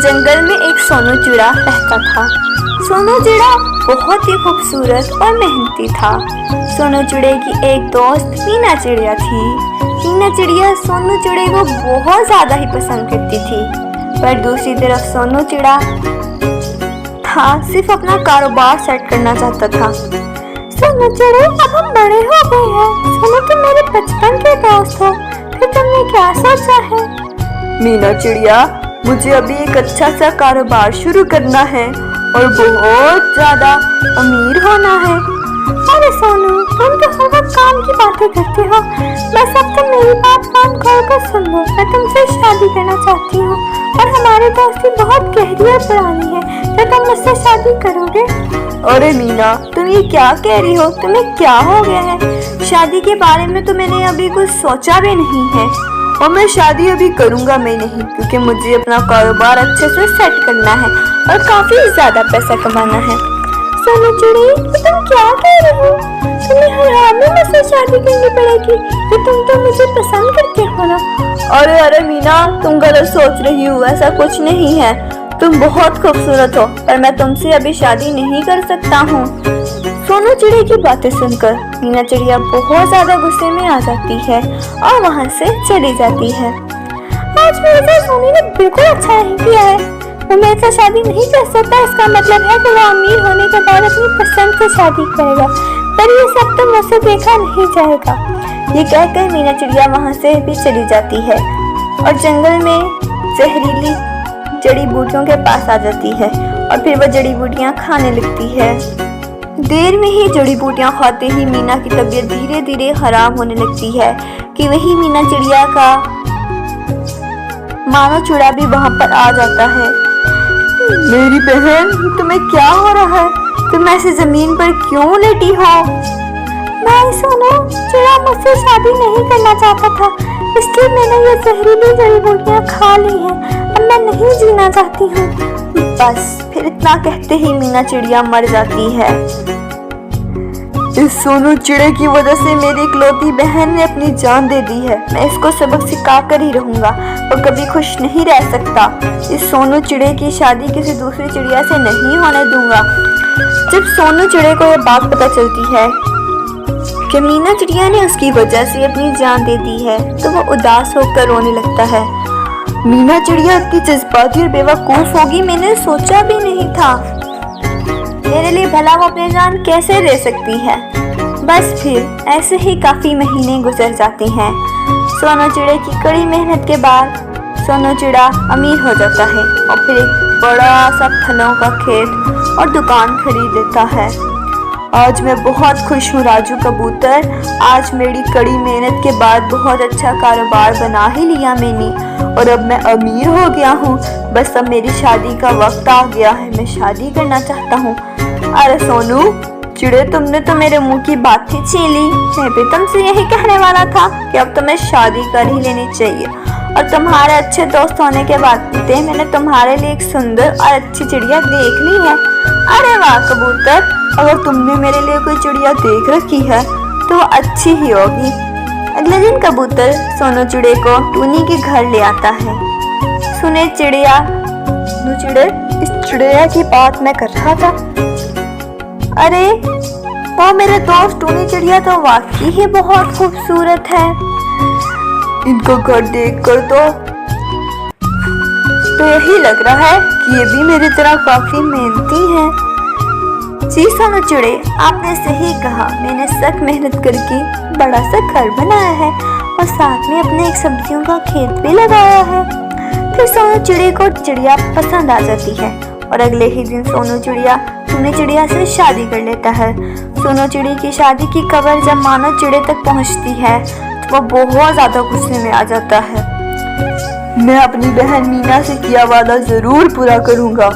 जंगल में एक सोनू चिड़ा रहता था। सोनू चिड़ा बहुत ही खूबसूरत और मेहनती था। सोनू चिड़े की एक दोस्त मीना चिड़िया थी। मीना चिड़िया सोनू चिड़े को बहुत ज़्यादा ही पसंद करती थी, पर दूसरी तरफ सोनू चिड़ा था सिर्फ अपना कारोबार सेट करना चाहता था। सोनू चिड़े, अब हम बड़े हो गए हैं। सोनू, तुम मेरे बचपन के दोस्त हो, फिर तुमने क्या सोचा है? मीना चिड़िया, मुझे अभी एक अच्छा सा कारोबार शुरू करना है और बहुत ज्यादा अमीर होना है। अरे सोनू, तुम तो हर वक्त काम की बातें करते हो। बस अब तुम मेरी बात कान खोल कर सुन लो। मैं तुमसे शादी करना चाहती हूँ और हमारी दोस्ती बहुत गहरी और पुरानी है। क्या तुम मुझसे शादी करोगे? अरे मीना, तुम ये क्या कह रही हो? तुम्हें क्या हो गया है? शादी के बारे में तो मैंने अभी कुछ सोचा भी नहीं है और मैं शादी अभी करूंगा मैं नहीं, क्योंकि मुझे अपना कारोबार अच्छे से सेट करना है और काफी ज्यादा पैसा कमाना है। सोनू चिड़ी, तुम क्या कह रही हो? तुम्हें हर हाल में मुझसे शादी करनी पड़ेगी, कि तुम तो मुझे पसंद करते हो ना? अरे मीना, तुम गलत सोच रही हो। ऐसा कुछ नहीं है। तुम बहुत खूबसूरत हो, पर मैं तुमसे अभी शादी नहीं कर सकता हूँ। सोनू चिड़े की बातें सुनकर मीना चिड़िया बहुत ज्यादा गुस्से में आ जाती है और वहाँ से चली जाती है। आज मेरे साथ सोनू ने बिल्कुल अच्छा नहीं किया है। वो मेरे साथ शादी नहीं कर सकता। इसका मतलब है कि वो अमीर होने के बाद अपनी पसंद से शादी करेगा, पर ये सब तो मुझसे देखा नहीं जाएगा। ये कहकर मीना चिड़िया वहाँ से भी चली जाती है और जंगल में जहरीली जड़ी बूटियों के पास आ जाती है और फिर वह जड़ी बूटियाँ खाने लगती है। देर में ही जड़ी बूटियाँ खाते ही मीना की तबीयत धीरे धीरे खराब होने लगती है कि वही मीना चिड़िया का मानो चूड़ा भी वहाँ पर आ जाता है। मेरी बहन, तुम्हें क्या हो रहा है? तुम ऐसे जमीन पर क्यों लेटी हो? नहीं सोनू, चिड़ा मुझसे शादी नहीं करना चाहता था, इसलिए मैंने ये जहरीली जड़ी बूटियाँ खा ली हैं। अब मैं नहीं जीना चाहती हूँ। बस फिर इतना कहते ही मीना चिड़िया मर जाती है। इस सोनू चिड़े की वजह से मेरी इकलौती बहन ने अपनी जान दे दी है। मैं इसको सबक सिखा कर ही रहूंगा और कभी खुश नहीं रह सकता। इस सोनू चिड़े की शादी किसी दूसरी चिड़िया से नहीं होने दूंगा। जब सोनू चिड़े को यह बात पता चलती है कि मीना चिड़िया ने उसकी वजह से अपनी जान दे दी है, तो वो उदास होकर रोने लगता है। मीना चिड़िया इतनी जज्बाती और बेवकूफ होगी, मैंने सोचा भी नहीं था। मेरे लिए भला वो अपनी जान कैसे दे सकती है? बस फिर ऐसे ही काफी महीने गुजर जाते हैं। सोनू चिड़े की कड़ी मेहनत के बाद सोनू चिड़ा अमीर हो जाता है और फिर एक बड़ा सा फलों का खेत और दुकान खरीद लेता है। आज मैं बहुत खुश हूँ राजू कबूतर। आज मेरी कड़ी मेहनत के बाद बहुत अच्छा कारोबार बना ही लिया मैंने और अब मैं अमीर हो गया हूँ। बस अब मेरी शादी का वक्त आ गया है। मैं शादी करना चाहता हूँ। अरे सोनू चिड़े, तुमने तो मेरे मुंह की बात ही छीन ली। मैं भी तुमसे यही कहने वाला था कि अब तुम्हें शादी कर ही लेनी चाहिए। और तुम्हारे अच्छे दोस्त होने के बाद मैंने तुम्हारे लिए एक सुंदर और अच्छी चिड़िया देख ली है। अरे वाह कबूतर, अगर तुमने मेरे लिए कोई चिड़िया देख रखी है तो वो अच्छी ही होगी। अगले दिन कबूतर सोनू चिड़े को टूनी के घर ले आता है। सुने चिड़िया, चिड़े, इस चिड़िया की बात मैं कर रहा था। अरे वो मेरे दोस्त टूनी चिड़िया तो वाकई ही बहुत खूबसूरत है। इनको घर देखकर तो यही लग रहा है कि ये भी मेरी तरह काफी मेहनती है। जी सोनू चिड़े, आपने सही कहा। मैंने सख्त मेहनत करके बड़ा सा घर बनाया है और साथ में अपने एक सब्जियों का खेत भी लगाया है। फिर सोनू चिड़े को चिड़िया पसंद आ जाती है और अगले ही दिन सोनू चिड़िया टूनी चिड़िया से शादी कर लेता है। सोनू चिड़े की शादी की खबर जब मानो चिड़े तक पहुंचती है तो वो बहुत ज्यादा गुस्से में आ जाता है। मैं अपनी बहन मीना से किया वादा जरूर पूरा करूंगा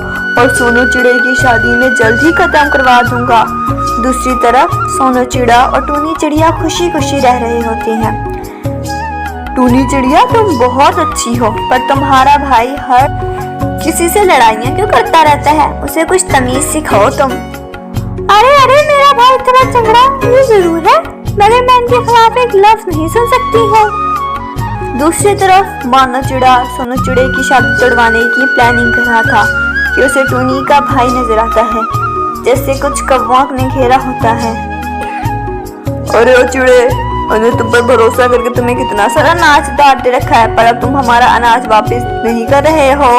और सोनू चिड़े की शादी में जल्द ही खत्म करवा दूंगा। दूसरी तरफ सोनू चिड़ा और टूनी चिड़िया खुशी खुशी रह रहे होते हैं। टूनी चिड़िया, तुम बहुत अच्छी हो, पर तुम्हारा भाई हर किसी से लड़ाइयाँ क्यों करता रहता है? उसे कुछ तमीज सिखाओ तुम। अरे मेरा भाई इतना चंगड़ा ये जरूर है, मगर मैं इनके खिलाफ एक लफ्ज नहीं सुन सकती हूँ। दूसरी तरफ मानो चिड़ा सोनू चिड़े की शादी तोड़वाने की प्लानिंग कर रहा था कि उसे टूनी का भाई नजर आता है, जैसे कुछ कौवों ने घेरा होता है। अरे ओ चिड़े, मैंने तुम पर भरोसा करके तुम्हें कितना सारा अनाज डाल दे रखा है, पर अब तुम हमारा अनाज वापस नहीं कर रहे हो।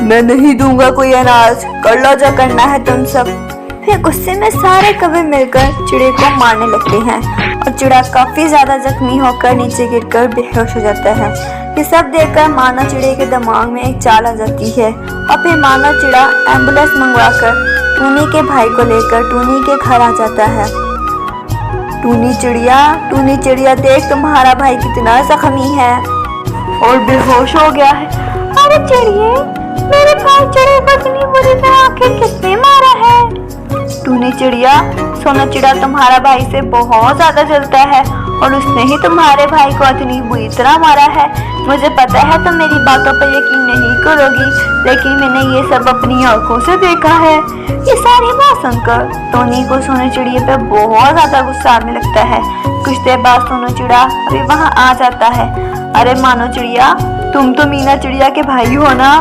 मैं नहीं दूंगा कोई अनाज, कर लो जो करना है तुम सब। फिर गुस्से में सारे कौवे मिलकर चिड़े को मारने लगते हैं और चिड़ा काफी ज्यादा जख्मी होकर नीचे गिरकर बेहोश हो जाता है। ये सब देखकर मानो चिड़े के दिमाग में एक चाल आ जाती है और फिर मानो चिड़ा एम्बुलेंस मंगवाकर टूनी के भाई को लेकर टूनी के घर आ जाता है। टूनी चिड़िया देख तुम्हारा भाई कितना जख्मी है और बेहोश हो गया है। अरे चिड़िए, मेरे भाई चिड़े को इतनी बुरी तरह आखिर किसने मारा है? टूनी चिड़िया, सोनू चिड़ा तुम्हारा भाई से बहुत ज्यादा जलता है और उसने ही तुम्हारे भाई को इतनी बुरी तरह मारा है। मुझे पता है तुम मेरी बातों पर यकीन नहीं करोगी, लेकिन मैंने ये सब अपनी आंखों से देखा है। ये सारी बात सुनकर टोनी को सोनू चिड़िया पे बहुत ज्यादा गुस्सा आने लगता है। कुछ देर बाद सोनू चिड़ा अभी वहाँ आ जाता है। अरे मानो चिड़िया, तुम तो मीना चिड़िया के भाई हो ना?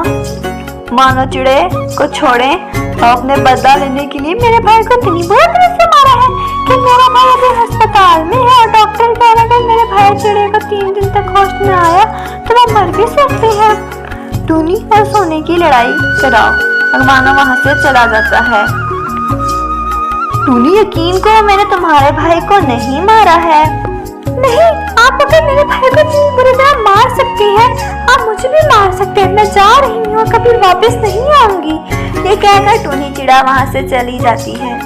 मानो चिड़े को छोड़े और अपने बदला लेने के लिए मेरे भाई को इतनी बुरी तरह से मारा है कि मेरा भाई अभी अस्पताल में है और डॉक्टर कह रहा है कि मेरे भाई चिड़े को 3 दिन तक होश न आया तो वो मर भी सकते हैं। टूनी और सोने की लड़ाई कराओ और मानो वहां से चला जाता है। टूनी, यकीन करो मैंने तुम्हारे भाई को नहीं मारा है। नहीं, आप अगर मेरे भाई को इतनी बुरी तरह मार सकती हैं, आप मुझे भी मार सकते हैं। मैं जा रही हूँ और कभी वापस नहीं आऊंगी। ये कहकर टूनी चिड़ा वहां से चली जाती है।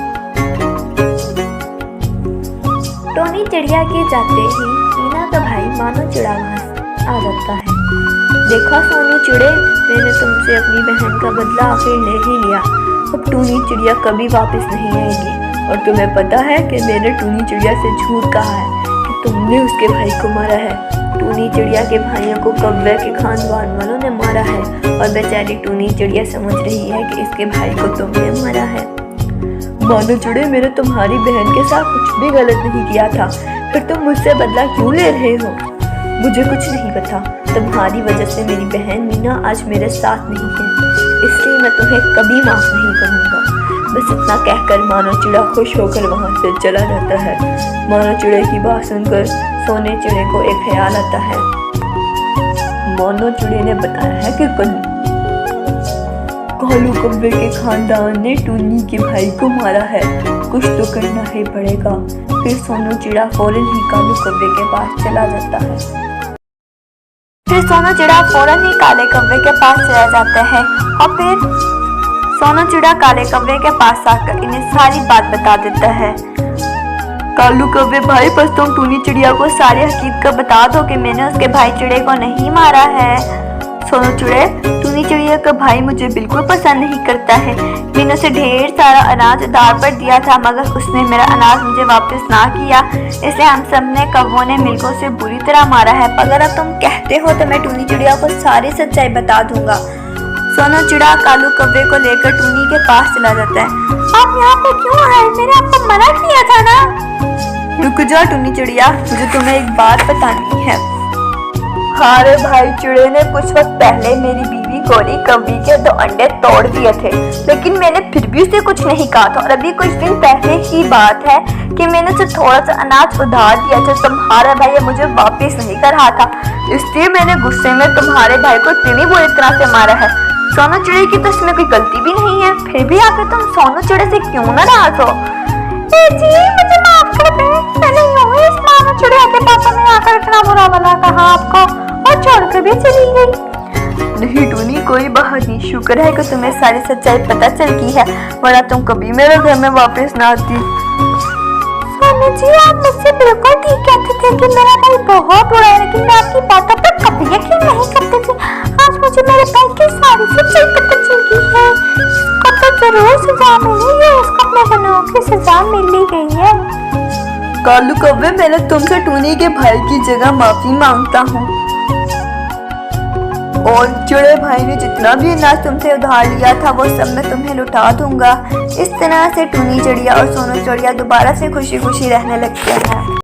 टोनी चिड़िया के जाते ही मीना का भाई मानो चिड़ा वहां आ जाता है। देखा सोनू चिड़े, मैंने तुमसे अपनी बहन का बदला आखिर ले ही लिया। अब टूनी चिड़िया कभी वापस नहीं आएगी और तुम्हें पता है कि मैंने टूनी चिड़िया से झूठ कहा है कि तुमने उसके भाई को मारा है। टूनी चिड़िया के भाइयों को कौवे के खानदान वालों ने मारा है और बेचारी टूनी चिड़िया समझ रही है कि इसके भाई को तुमने मारा है। मानो चिड़े, मैंने तुम्हारी बहन के साथ कुछ भी गलत नहीं किया था, फिर तुम मुझसे बदला क्यों ले रहे हो? मुझे कुछ नहीं पता। तुम्हारी वजह से मेरी बहन मीना आज मेरे साथ नहीं है, इसलिए मैं तुम्हें कभी माफ नहीं करूंगा। बस इतना कहकर मानो चिड़ा खुश होकर वहां से चला जाता है। मानो चिड़े की बात सुनकर सोने चिड़े को एक ख्याल आता है। मानो चिड़े ने बताया है कि कालू कौवे के खानदान ने टूनी के भाई को मारा है, कुछ तो करना ही पड़ेगा। फिर सोनू चिड़ा फौरन ही कालू कौवे के पास चला जाता है। फिर सोनू चिड़ा फौरन ही काले कौवे के पास चला जाता है और फिर सोनू चिड़ा काले कौवे के पास आकर इन्हें सारी बात बता देता है। कालू कौवे भाई, बस तुम टूनी चिड़िया को सारी हकीकत बता दो कि मैंने उसके भाई चिड़े को नहीं मारा है। सोनू चिड़े, टूनी चिड़िया का भाई मुझे बिल्कुल पसंद नहीं करता है। मैंने उसे ढेर सारा अनाज उधार पर दिया था, मगर उसने मेरा अनाज मुझे वापस ना किया, इसलिए हम सब ने कौवों ने मिलकर उसे बुरी तरह मारा है। अगर अब तुम कहते हो तो मैं टूनी चिड़िया को सारी सच्चाई बता दूंगा। सोनू चिड़ा कालू कौवे को लेकर टूनी के पास चला जाता है। आप यहाँ पे क्यों आए? मैंने आपको मना किया था ना। रुक जा टूनी चिड़िया, मुझे तुम्हें एक बात बतानी है। हमारे भाई चिड़े ने कुछ वक्त पहले मेरी बीवी गोरी कौवी के 2 अंडे तोड़ दिए थे, लेकिन मैंने फिर भी उसे कुछ नहीं कहा था। और अभी कुछ दिन पहले की बात है कि मैंने उसे थोड़ा सा अनाज उधार दिया था। तुम्हारा भाई मुझे वापस नहीं कर रहा था, इसलिए मैंने गुस्से में तुम्हारे भाई को इतनी बुरी तरह से मारा है। सोनू चिड़े की तो इसमें कोई गलती भी नहीं है, फिर भी आकर तुम सोनू चिड़े से क्यों नाराज हो? जी मुझे माफ कर दें, मैंने यूं ही इस मानो चिड़िया के पापा में आकर इतना बुरा भला कहा आपको और छोड़कर भी चली गई। नहीं टूनी, कोई बात नहीं। शुक्र है कि तुम्हें सारी सच्चाई पता चल गई है, वरना तुम कभी मेरे घर में वापस ना आती। सोनू जी, आप मुझसे बिल्कुल ठीक कहते थे कि मेरा भाई बहुत बुरा है, लेकिन मैं आपकी बातों पर कभी यकीन नहीं करती थी। आज मुझे मेरे भाई की सारी सच्चाई पता चल गई है। इसको तो जरूर सजा मिली है, इसको अपने गुनाहों की सजा मिल ही गई है। कालू कौवे, मैंने तुमसे टूनी के भाई की जगह माफी मांगता हूँ और चिड़े भाई ने जितना भी अनाज तुमसे उधार लिया था वो सब मैं तुम्हें लौटा दूंगा। इस तरह से टूनी चिड़िया और सोनू चिड़िया दोबारा से खुशी खुशी रहने लगते हैं।